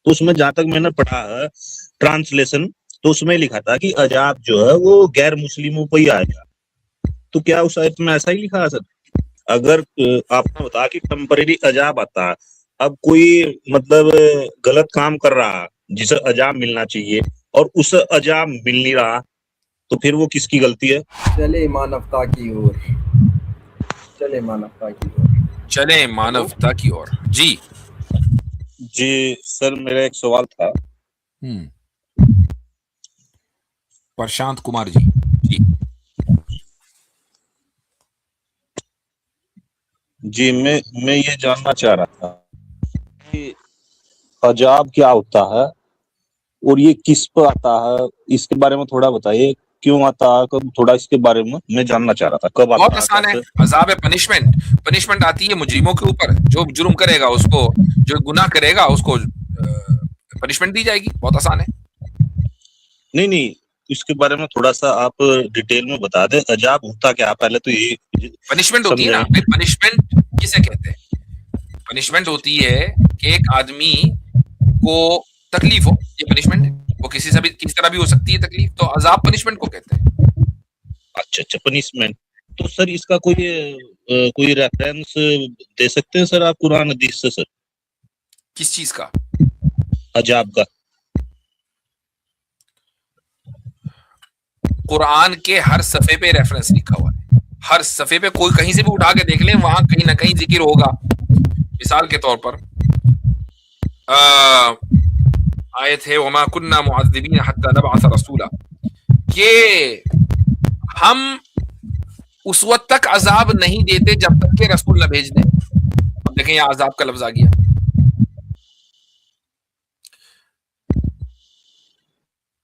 तो उसमें जहां तक मैंने पढ़ा है ट्रांसलेशन, तो उसमें लिखा था कि अजाब जो है वो गैर मुस्लिमों पर ही आएगा। तो क्या उस आयत में ऐसा ही लिखा है सर? अगर आपने बताया कि टेम्परेरी अजाब आता है, अब कोई मतलब गलत काम कर रहा है जिसे अजाब मिलना चाहिए और उसे अजाब मिल नहीं रहा, तो फिर वो किसकी गलती है? चले मानवता की ओर, चले मानवता की ओर, चले मानवता की ओर। जी जी सर, मेरा एक सवाल था। प्रशांत कुमार जी। जी जी मैं ये जानना चाह रहा था कि अजाब क्या होता है और ये किस पर आता है, इसके बारे में थोड़ा बताइए। क्यों आता है, कब, थोड़ा इसके बारे में मैं जानना चाह रहा था, कब आता बहुत है, आसान है। कैसे? अजाब है पनिशमेंट। पनिशमेंट आती है मुजरिमों के ऊपर, जो जुर्म करेगा उसको, जो गुनाह करेगा उसको पनिशमेंट दी जाएगी। बहुत आसान है। नहीं, इसके बारे में थोड़ा सा आप डिटेल में बता दें, अजाब होता क्या है, पहले तो ये पनिशमेंट होती है ना, फिर पनिशमेंट किसे कहते हैं? पनिशमेंट होती है कि एक आदमी को तकलीफ हो, ये पनिशमेंट है। वो किसी तरह भी हो सकती है तकलीफ, तो अजाब पनिशमेंट को कहते हैं। अच्छा, पनिशमेंट। तो सर इसका कोई रेफरेंस दे सकते हैं सर आप कुरान हदीस से सर, किस चीज का? अजाब का? कुरान के हर सफे पे रेफरेंस लिखा हुआ है। हर सफे पे कोई कहीं से भी उठा के देख लें, वहां कहीं ना कहीं जिक्र होगा। मिसाल के तौर पर आयत है वमा कुन्ना मुअज़्ज़िबीन हत्ता नबअस रसूला, कि हम उस वक्त तक अजाब नहीं देते जब तक के रसूल न भेज दें। अब देखें यहां अजाब का लफ्ज आ गया।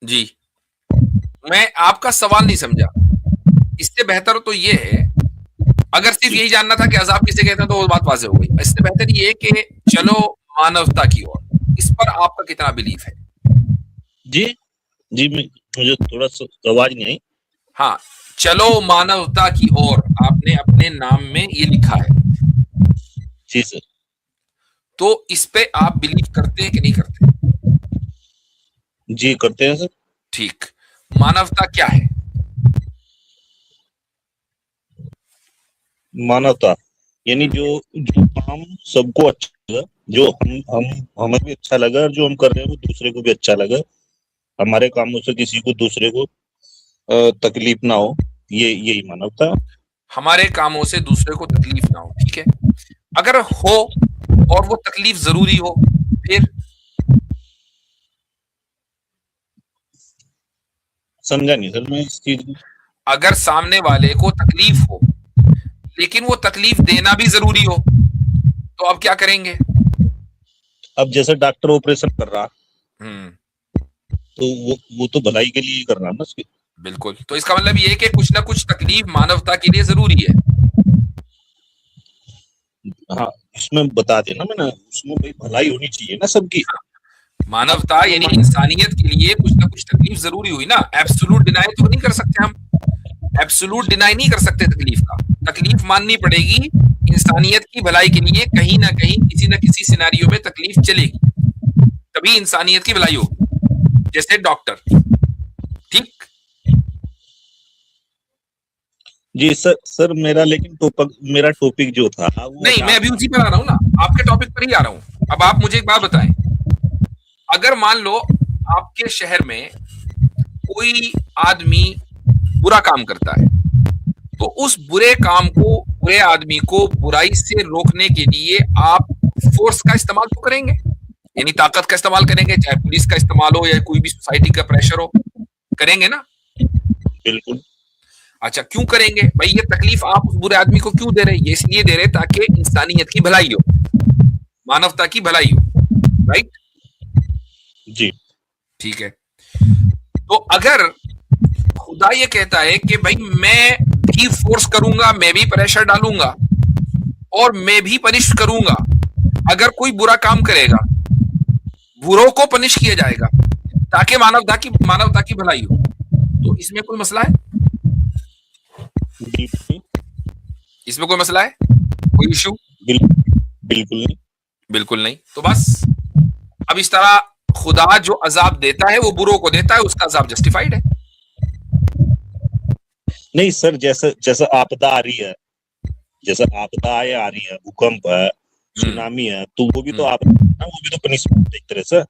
जी मैं आपका सवाल नहीं समझा। इससे बेहतर तो ये है, अगर सिर्फ यही जानना था कि अजाब किसे कहते हैं तो वो बात वाज़ेह हो गई। इससे बेहतर ये है कि चलो मानवता की ओर, इस पर आपका कितना बिलीफ है? जी मुझे थोड़ा सा आवाज नहीं आई। हाँ, चलो मानवता की ओर आपने अपने नाम में ये लिखा है। जी सर। तो इस पे आप बिलीव करते हैं कि नहीं करते? जी करते हैं सर। ठीक, मानवता क्या है? मानवता यानी जो काम सबको अच्छा लगे, जो हमें भी अच्छा लगा और जो हम कर रहे हैं वो दूसरे को भी अच्छा लगे, हमारे कामों से किसी को दूसरे को तकलीफ ना हो, यही मानवता है। हमारे कामों से दूसरे को तकलीफ ना हो, ठीक है। अगर हो और वो तकलीफ जरूरी हो, फिर? समझा नहीं सर मैं इस चीज को। अगर सामने वाले को तकलीफ हो लेकिन वो तकलीफ देना भी जरूरी हो, तो अब क्या करेंगे? अब जैसे डॉक्टर ऑपरेशन कर रहा, तो वो तो भलाई के लिए ही कर रहा है ना उसकी। बिल्कुल, तो इसका मतलब ये है कि कुछ ना कुछ तकलीफ मानवता के लिए जरूरी है। हाँ, इसमें बता देना मैंने, उसमें भाई भलाई होनी चाहिए ना सबकी। मानवता यानी इंसानियत के लिए कुछ ना कुछ तकलीफ जरूरी हुई ना। एब्सोल्यूट डिनाई तो नहीं कर सकते हम, एब्सोल्यूट डिनाई नहीं कर सकते तकलीफ का। तकलीफ माननी पड़ेगी इंसानियत की भलाई के लिए, कहीं ना कहीं किसी ना किसी सिनेरियो में तकलीफ चलेगी, तभी इंसानियत की भलाई होगी। जैसे डॉक्टर, ठीक? जी सर मेरा टॉपिक जो था वो नहीं, मैं अभी उसी पर आ रहा हूं ना, आपके टॉपिक पर ही आ रहा हूं। अब आप मुझे एक बात बताएं, अगर मान लो आपके शहर में कोई आदमी बुरा काम करता है, तो उस बुरे आदमी को बुराई से रोकने के लिए आप फोर्स का इस्तेमाल तो करेंगे, यानी ताकत का इस्तेमाल करेंगे, चाहे पुलिस का इस्तेमाल हो या कोई भी सोसाइटी का प्रेशर हो, करेंगे ना? बिल्कुल। अच्छा, क्यों करेंगे भाई? ये तकलीफ आप उस बुरे आदमी को क्यों दे रहे हैं? ये इसलिए दे रहे हैं ताकि इंसानियत की भलाई हो, मानवता की भलाई हो, राइट? जी ठीक है। तो अगर खुदा ये कहता है कि भाई मैं भी फोर्स करूंगा, मैं भी प्रेशर डालूंगा और मैं भी पनिश करूंगा, अगर कोई बुरा काम करेगा बुरों को पनिश किया जाएगा ताकि मानवता की भलाई हो, तो इसमें कोई मसला है? इसमें कोई मसला है? कोई इशू? बिल्कुल नहीं। बिल्कुल नहीं। तो बस अब इस तरह खुदा जो अजाब देता है वो बुरों को देता है, उसका अजाब जस्टिफाइड है। नहीं सर, जैसे जैसे आपदा आ रही है, जैसे आपदाएं आ रही है, भूकंप है, सुनामी है, तो वो भी तो आपदा है ना, वो भी तो पनिशमेंट है एक तरह से।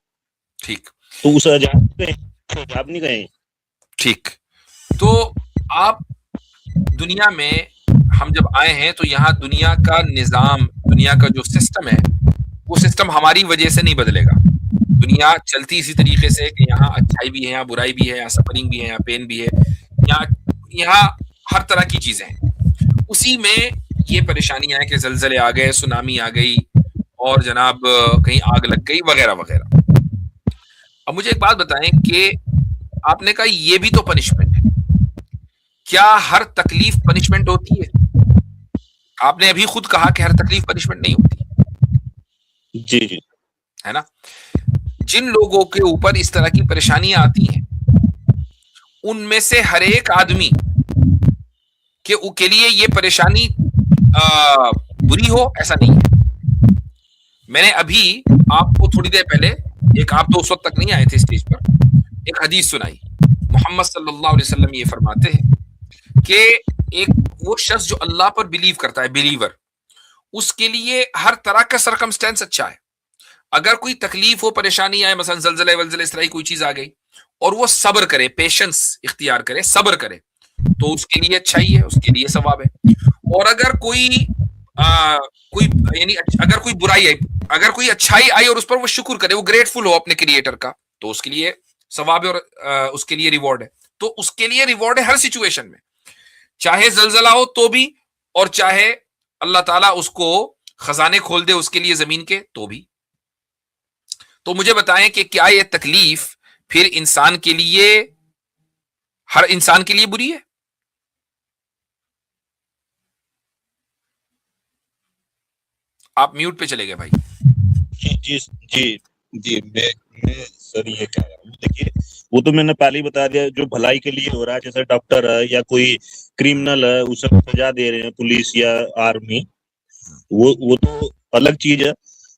ठीक, तो उस अजाब नहीं गए। ठीक। तो आप दुनिया में हम जब आए हैं तो यहाँ दुनिया का निजाम, दुनिया का जो सिस्टम है, वो सिस्टम हमारी वजह से नहीं बदलेगा। दुनिया चलती इसी तरीके से कि यहाँ अच्छाई भी है, यहाँ बुराई भी है, यहाँ सफरिंग भी है, यहाँ पेन भी है, यहाँ यहाँ हर तरह की चीजें हैं। उसी में ये परेशानियां हैं कि जलजले आ गए, सुनामी आ गई, और जनाब कहीं आग लग गई, वगैरह वगैरह। अब मुझे एक बात बताएं कि आपने कहा ये भी तो पनिशमेंट है, क्या हर तकलीफ पनिशमेंट होती है? आपने अभी खुद कहा कि हर तकलीफ पनिशमेंट नहीं होती। जी जी, है ना? जिन लोगों के ऊपर इस तरह की परेशानियां आती हैं, उनमें से हर एक आदमी के लिए ये परेशानी बुरी हो, ऐसा नहीं है। मैंने अभी आपको थोड़ी देर पहले, एक आप तो उस वक्त तक नहीं आए थे स्टेज पर, एक हदीस सुनाई। मोहम्मद सल्लल्लाहु अलैहि वसल्लम ये फरमाते हैं कि एक वो शख्स जो अल्लाह पर बिलीव करता है, बिलीवर, उसके लिए हर तरह का सरकमस्टेंस अच्छा है। अगर कोई तकलीफ हो, परेशानी आए, मसलन जलजले वलजले इस तरह की कोई चीज आ गई, और वो सब्र करे, पेशेंस इख्तियार करे, सब्र करे, तो उसके लिए अच्छा ही है, उसके लिए सवाब है। और अगर कोई यानी अगर कोई बुराई आई, अगर कोई अच्छाई आई और उस पर वो शुक्र करे, वो ग्रेटफुल हो अपने क्रिएटर का, तो उसके लिए सवाब है और उसके लिए रिवॉर्ड है। तो उसके लिए रिवॉर्ड है हर सिचुएशन में, चाहे जलजला हो तो भी, और चाहे अल्लाह ताला उसको खजाने खोल दे उसके लिए जमीन के, तो भी। तो मुझे बताएं कि क्या ये तकलीफ फिर इंसान के लिए, हर इंसान के लिए बुरी है? आप म्यूट पे चले गए भाई। जी जी जी जी, मैं सर ये कह रहा हूँ, देखिए वो तो मैंने पहले ही बता दिया, जो भलाई के लिए हो रहा है, जैसे डॉक्टर है या कोई क्रिमिनल है, उसे सजा दे रहे हैं पुलिस या आर्मी, वो तो अलग चीज है।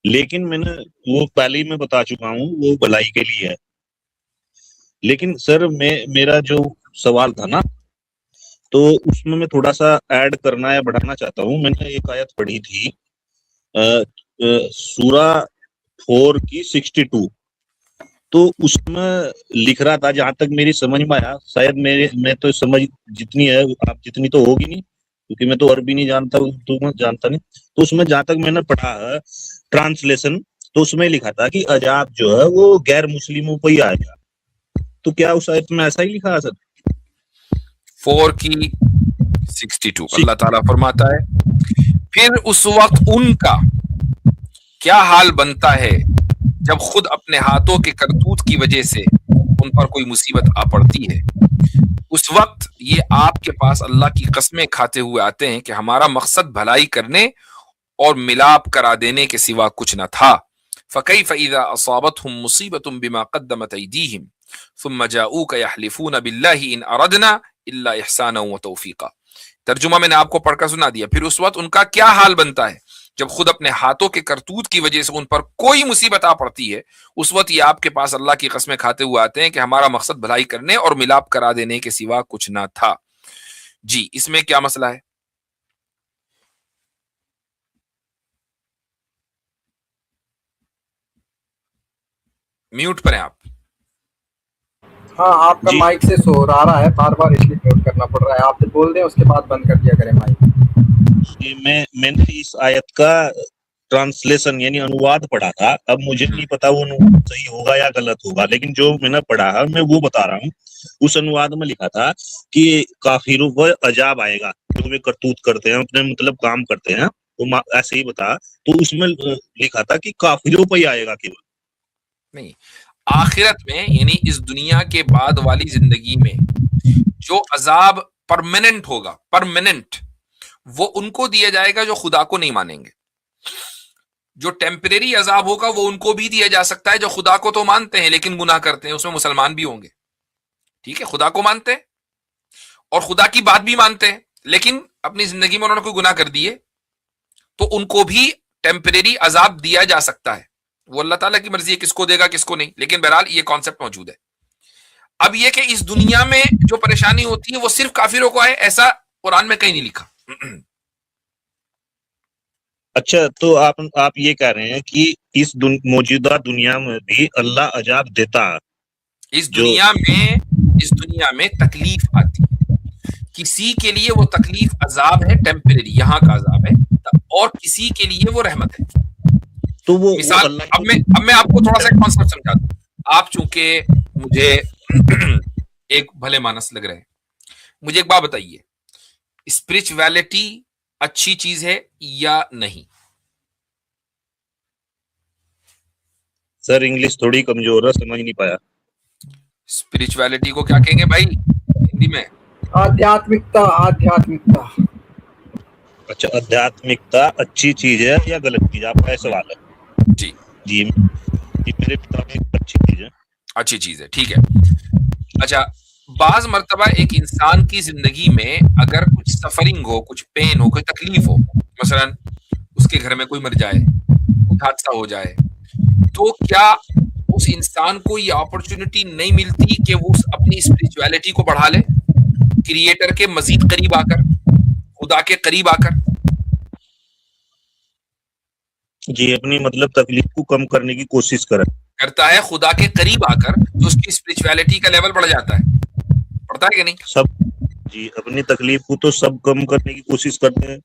लेकिन मैंने वो पहले ही मैं बता चुका हूँ, वो भलाई के लिए है। लेकिन सर मेरा जो सवाल था ना, तो उसमें मैं थोड़ा सा ऐड करना या बढ़ाना चाहता हूँ। मैंने एक आयत पढ़ी थी, सूरा 4 की 62, तो उसमें लिख रहा था, जहां तक मेरी समझ में आया, शायद मैं तो समझ जितनी है, आप जितनी तो होगी नहीं, क्योंकि मैं तो अरबी नहीं जानता, तो मैं जानता नहीं। तो उसमें जहां तक मैंने पढ़ा है ट्रांसलेशन, तो उसमें लिखा था कि अजाब जो है वो गैर मुस्लिमों पर ही आएगा। तो क्या उस आयत में ऐसा ही लिखा है सर? 4 की 62 अल्लाह ताला फरमाता है, फिर उस वक्त उनका क्या हाल बनता है जब खुद अपने हाथों के करतूत की वजह से उन पर कोई मुसीबत आ पड़ती है। उस वक्त ये आपके पास अल्लाह की कस्में खाते हुए आते हैं कि हमारा मकसद भलाई करने और मिलाप करा देने के सिवा कुछ न था। फ़कैफ़ इज़ा असाबतहुम मुसीबतुम बिमा क़द्दमत अयदीहिम सुम्मा जाऊका यहलिफून बिल्लाहि इन अरदना इल्ला इहसानन व तौफीका। तर्जुमा मैंने आपको पढ़कर सुना दिया। फिर उस वक्त उनका क्या हाल बनता है जब खुद अपने हाथों के करतूत की वजह से उन पर कोई मुसीबत आ पड़ती है। उस वक्त ये आपके पास अल्लाह की कस्में खाते हुए आते हैं कि हमारा मकसद भलाई करने और मिलाप करा देने के सिवा कुछ ना था। जी, इसमें क्या मसला है? म्यूट पर हैं आप। हाँ, आपका जी। माइक से शोर आ रहा है, बार बार इसलिए म्यूट करना पड़ रहा है। आप बोल दें, उसके बाद बंद कर दिया करें माइक। मैंने इस आयत का ट्रांसलेशन यानी अनुवाद पढ़ा था। अब मुझे नहीं पता वो अनुवाद सही होगा या गलत होगा, लेकिन जो मैंने पढ़ा है मैं वो बता रहा हूँ। उस अनुवाद में लिखा था कि काफिरों पर अजाब आएगा, जो वे करतूत करते हैं, अपने मतलब काम करते हैं, तो ऐसे ही बता। तो उसमें लिखा था कि काफिरों पर ही आएगा केवल, नहीं, आखिरत में यानी इस दुनिया के बाद वाली जिंदगी में जो अजाब परमानेंट होगा, परमानेंट, वो उनको दिया जाएगा जो खुदा को नहीं मानेंगे। जो टेम्परेरी अजाब होगा वो उनको भी दिया जा सकता है जो खुदा को तो मानते हैं लेकिन गुनाह करते हैं। उसमें मुसलमान भी होंगे, ठीक है, खुदा को मानते हैं और खुदा की बात भी मानते हैं, लेकिन अपनी जिंदगी में उन्होंने कोई गुनाह कर दिए, तो उनको भी टेम्परेरी अजाब दिया जा सकता है। वो अल्लाह ताला की मर्जी है किसको देगा किसको नहीं, लेकिन बहरहाल ये कॉन्सेप्ट मौजूद है। अब ये कि इस दुनिया में जो परेशानी होती है वो सिर्फ काफिरों को है, ऐसा कुरान में कहीं नहीं लिखा। अच्छा, तो आप ये कह रहे हैं कि इस मौजूदा दुनिया में भी अल्लाह अजाब देता है। इस दुनिया में तकलीफ आती है, किसी के लिए वो तकलीफ अजाब है, टेम्परेरी, यहाँ का अजाब है, और किसी के लिए वो रहमत है। तो वो मिसाल, अल्लाह अब मैं आपको थोड़ा सा कॉन्सेप्ट समझा दूं। आप चूंकि मुझे एक भले मानस लग रहे हैं, मुझे एक बात बताइए, स्पिरिचुअलिटी अच्छी चीज है या नहीं? सर इंग्लिश थोड़ी कमजोर है, समझ नहीं पाया। स्पिरिचुअलिटी को क्या कहेंगे भाई हिंदी में? आध्यात्मिकता। आध्यात्मिकता। अच्छा, आध्यात्मिकता अच्छी चीज है या गलत चीज, आपका ये सवाल है? जी जी मेरे मुताबिक अच्छी चीज है। अच्छी चीज है, ठीक है। अच्छा, बाज मर्तबा एक इंसान की जिंदगी में अगर कुछ सफरिंग हो, कुछ पेन हो, कोई तकलीफ हो, मसलन उसके घर में कोई मर जाए, कुछ हादसा हो जाए, तो क्या उस इंसान को ये अपॉर्चुनिटी नहीं मिलती कि वो अपनी स्पिरिचुअलिटी को बढ़ा ले, क्रिएटर के मजीद करीब आकर, खुदा के करीब आकर? जी, अपनी मतलब तकलीफ को कम करने की कोशिश करता है, खुदा के करीब आकर तो उसकी स्पिरिचुअलिटी का लेवल बढ़ जाता है, बढ़ता है कि नहीं? सब जी, अपनी तकलीफ को तो सब कम करने की कोशिश करते हैं।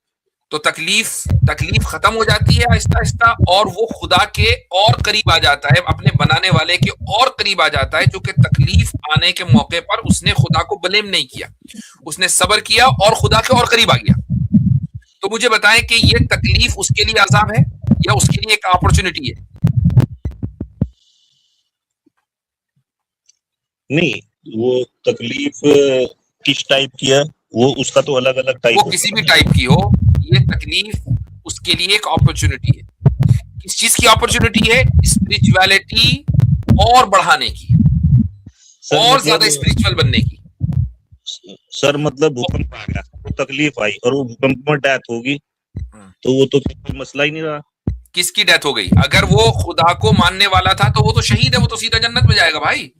तो तकलीफ खत्म हो जाती है आहिस्ता आहिस्ता, और वो खुदा के और करीब आ जाता है, अपने बनाने वाले के और करीब आ जाता है, क्योंकि तकलीफ आने के मौके पर उसने खुदा को ब्लेम नहीं किया, उसने सब्र किया और खुदा के और करीब आ गया। तो मुझे बताएं कि ये तकलीफ उसके लिए अजाब है या उसके लिए एक अपॉर्चुनिटी है? नहीं, वो तकलीफ किस टाइप की है, वो उसका तो अलग अलग टाइप, वो किसी भी टाइप की हो, ये तकलीफ उसके लिए एक अपॉर्चुनिटी है। किस चीज की अपॉर्चुनिटी है? स्पिरिचुअलिटी और बढ़ाने की, और ज्यादा स्पिरिचुअल बनने की। सर मतलब भूकंप आ गया, तो तकलीफ आई और वो भूकंप में डेथ होगी, तो वो तो कोई मसला ही नहीं रहा। किसकी डेथ हो गई? अगर वो खुदा को मानने वाला था तो वो तो शहीद है, वो तो सीधा जन्नत में जाएगा भाई।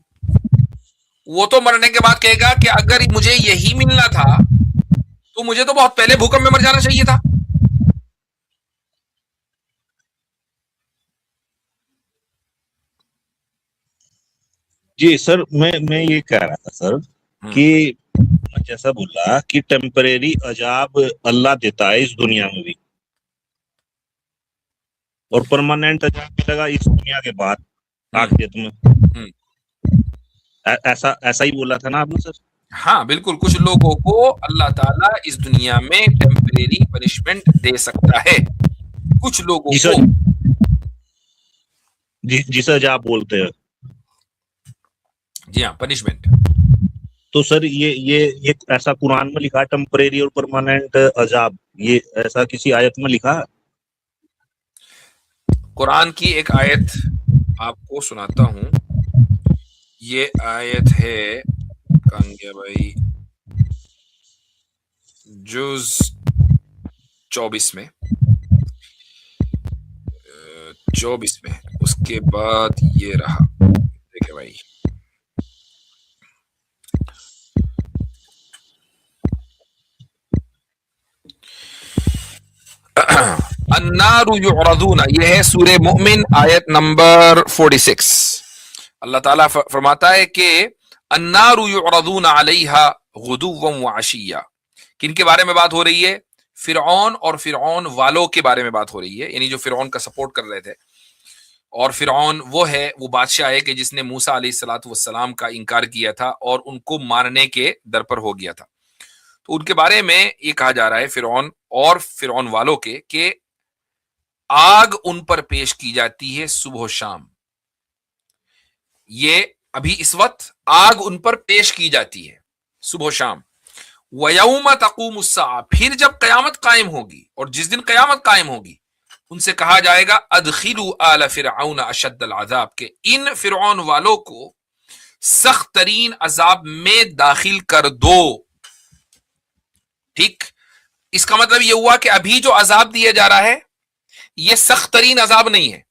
वो तो मरने के बाद कहेगा कि अगर मुझे यही मिलना था तो मुझे तो बहुत पहले भूकंप में मर जाना चाहिए था। जी सर, मैं ये कह रहा था सर कि जैसा बोला कि टेम्परेरी अजाब अल्लाह देता है इस दुनिया में भी, और परमानेंट अजाब मिलेगा इस दुनिया के बाद आखिरत में। ऐसा ही बोला था ना आपने सर? हाँ बिल्कुल, कुछ लोगों को अल्लाह ताला इस दुनिया में टेम्परेरी पनिशमेंट दे सकता है, कुछ लोगों को जिसे अजाब बोलते हैं। जी हाँ, पनिशमेंट। तो सर ये ऐसा कुरान में लिखा है टेम्परेरी और परमानेंट अजाब, ये ऐसा किसी आयत में लिखा है? कुरान की एक आयत आपको सुनाता हूं, ये आयत है कहाँ गया भाई, जुज 24 में, 24 में, उसके बाद ये रहा, देखिए भाई, अन्नारु युअरदूना, ये है सूरे मुमिन आयत नंबर 46। अल्लाह ताला फरमाता है कि अन्नारु युअरदूना अलैहा गुदुव्वन व अशिया। किनके बारे में बात हो रही है? फिरौन और फिरौन वालों के बारे में बात हो रही है, यानी जो फिरौन का सपोर्ट कर रहे थे। और फिरौन वो बादशाह है कि जिसने मूसा अलैहिस्सलातु वस्सलाम का इनकार किया था और उनको मारने के दर पर हो गया था। तो उनके बारे में ये कहा जा रहा है, फिरौन और फिरौन वालों के आग उन पर पेश की जाती है सुबह शाम। ये अभी इस वक्त आग उन पर पेश की जाती है सुबह शाम। वयौम तक़ूमुस्साअ, फिर जब कयामत कायम होगी, और जिस दिन कयामत कायम होगी उनसे कहा जाएगा अदखिलू आल फिरऔन अशद्दल अज़ाब, के इन फिरौन वालों को सख्त तरीन अजाब में दाखिल कर दो। ठीक, इसका मतलब यह हुआ कि अभी जो अजाब दिया जा रहा है ये सख्त तरीन अजाब नहीं है,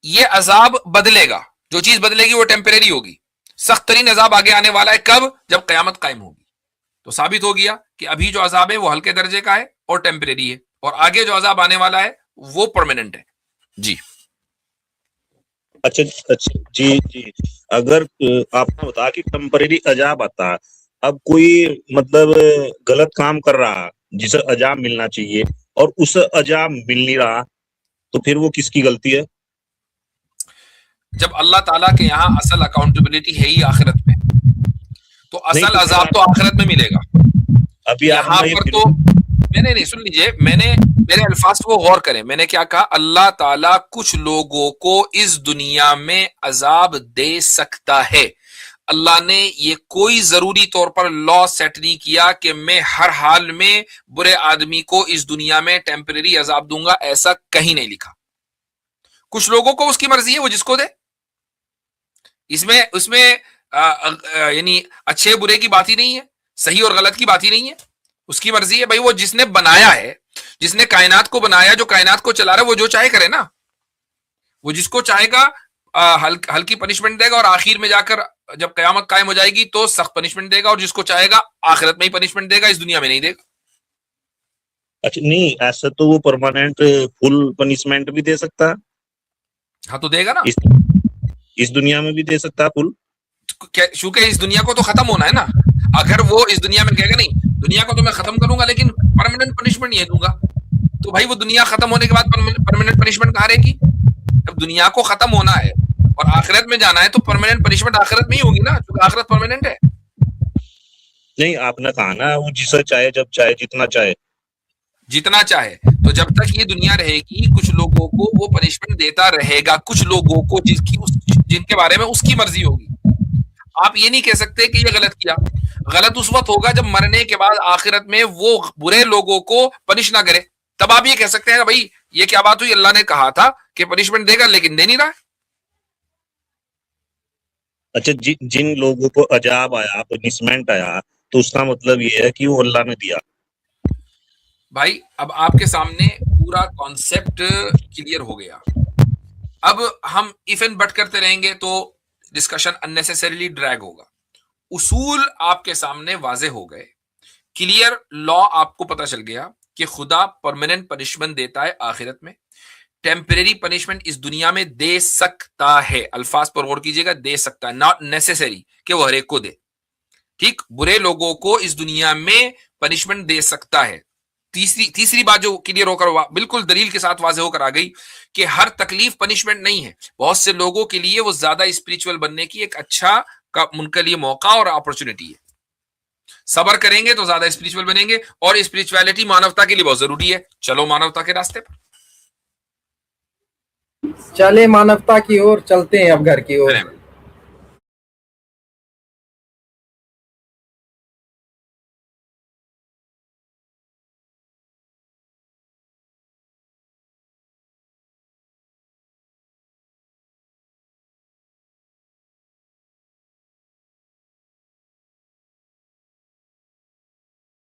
ये अजाब बदलेगा, जो चीज बदलेगी वो टेम्परेरी होगी। सख्त तरीन अजाब आगे आने वाला है, कब? जब कयामत कायम होगी। तो साबित हो गया कि अभी जो अजाब है वो हल्के दर्जे का है और टेम्परेरी है, और आगे जो अजाब आने वाला है वो परमानेंट है। जी अच्छा अच्छा, जी जी। अगर आपने बताया कि टेम्परेरी अजाब आता है, अब कोई मतलब गलत काम कर रहा जिसे अजाब मिलना चाहिए और उसे अजाब मिल नहीं रहा, तो फिर वो किसकी गलती है? जब अल्लाह ताला के यहाँ असल अकाउंटेबिलिटी है ही आखिरत में, तो नहीं असल तो अजाब तो आखिरत में मिलेगा। अभी यहाँ आपने पर तो मैंने नहीं, सुन लीजिए, मैंने मेरे अल्फाज को गौर करें, मैंने क्या कहा? अल्लाह ताला कुछ लोगों को इस दुनिया में अजाब दे सकता है। अल्लाह ने ये कोई जरूरी तौर पर लॉ सेट नहीं किया कि मैं हर हाल में बुरे आदमी को इस दुनिया में टेम्परेरी अजाब दूंगा, ऐसा कहीं नहीं लिखा। कुछ लोगों को उसकी मर्जी है, वो जिसको दे। इसमें उसमें यानी अच्छे बुरे की बात ही नहीं है, सही और गलत की बात ही नहीं है, उसकी मर्जी है भाई। वो जिसने बनाया है, जिसने कायनात को बनाया, जो कायनात को चला रहा है, वो जो चाहे करे ना। वो जिसको चाहेगा हल्की पनिशमेंट देगा और आखिर में जाकर जब कयामत कायम हो जाएगी तो सख्त पनिशमेंट देगा, और जिसको चाहेगा आखिरत में ही पनिशमेंट देगा, इस दुनिया में नहीं देगा। अच्छा नहीं, ऐसा तो वो परमानेंट फुल पनिशमेंट भी दे सकता है। हाँ तो देगा ना, इस दुनिया में भी दे सकता है फुल, क्योंकि इस दुनिया को तो खत्म होना है ना। अगर वो इस दुनिया में कहेगा नहीं दुनिया को तो मैं खत्म करूंगा लेकिन परमानेंट पनिशमेंट नहीं दूंगा, तो भाई वो दुनिया खत्म होने के बाद परमानेंट पनिशमेंट कहां रहेगी? जब दुनिया को खत्म होना है और आखिरत में जाना है तो परमानेंट पनिशमेंट आखिरत में ही होगी ना, क्योंकि आखिरत परमानेंट है। नहीं आपने कहा ना वो जिसे चाहे जब चाहे जितना चाहे, जितना चाहे। तो जब तक ये दुनिया रहेगी कुछ लोगों को वो पनिशमेंट देता रहेगा, कुछ लोगों को जिनके बारे में उसकी मर्जी होगी। आप ये नहीं कह सकते कि ये गलत किया। गलत उस वक्त होगा जब मरने के बाद आखिरत में वो बुरे लोगों को पनिश ना करे, तब आप ये कह सकते हैं भाई ये क्या बात हुई, अल्लाह ने कहा था कि पनिशमेंट देगा लेकिन दे नहीं रहा है। अच्छा जिन लोगों को अजाब आया, पनिशमेंट आया, तो उसका मतलब ये है कि वो अल्लाह ने दिया। भाई अब आपके सामने पूरा कॉन्सेप्ट क्लियर हो गया। अब हम इफ एंड बट करते रहेंगे तो डिस्कशन अननेसेसरीली ड्रैग होगा। उसूल आपके सामने वाजे हो गए, क्लियर लॉ आपको पता चल गया कि खुदा परमानेंट पनिशमेंट देता है आखिरत में, टेम्परेरी पनिशमेंट इस दुनिया में दे सकता है। अल्फाज पर गौर कीजिएगा, दे सकता है, नॉट नेसेसरी कि वो हर एक को दे। ठीक, बुरे लोगों को इस दुनिया में पनिशमेंट दे सकता है। तीसरी बात जो क्लियर होकर बिल्कुल दलील के साथ वाजे होकर आ गई कि हर तकलीफ पनिशमेंट नहीं है। बहुत से लोगों के लिए वो ज्यादा स्पिरिचुअल बनने की एक अच्छा का उनके लिए मौका और अपॉर्चुनिटी है। सबर करेंगे तो ज्यादा स्पिरिचुअल बनेंगे, और स्पिरिचुअलिटी मानवता के लिए बहुत जरूरी है। चलो मानवता के रास्ते पर चले, मानवता की ओर चलते हैं अब घर की ओर।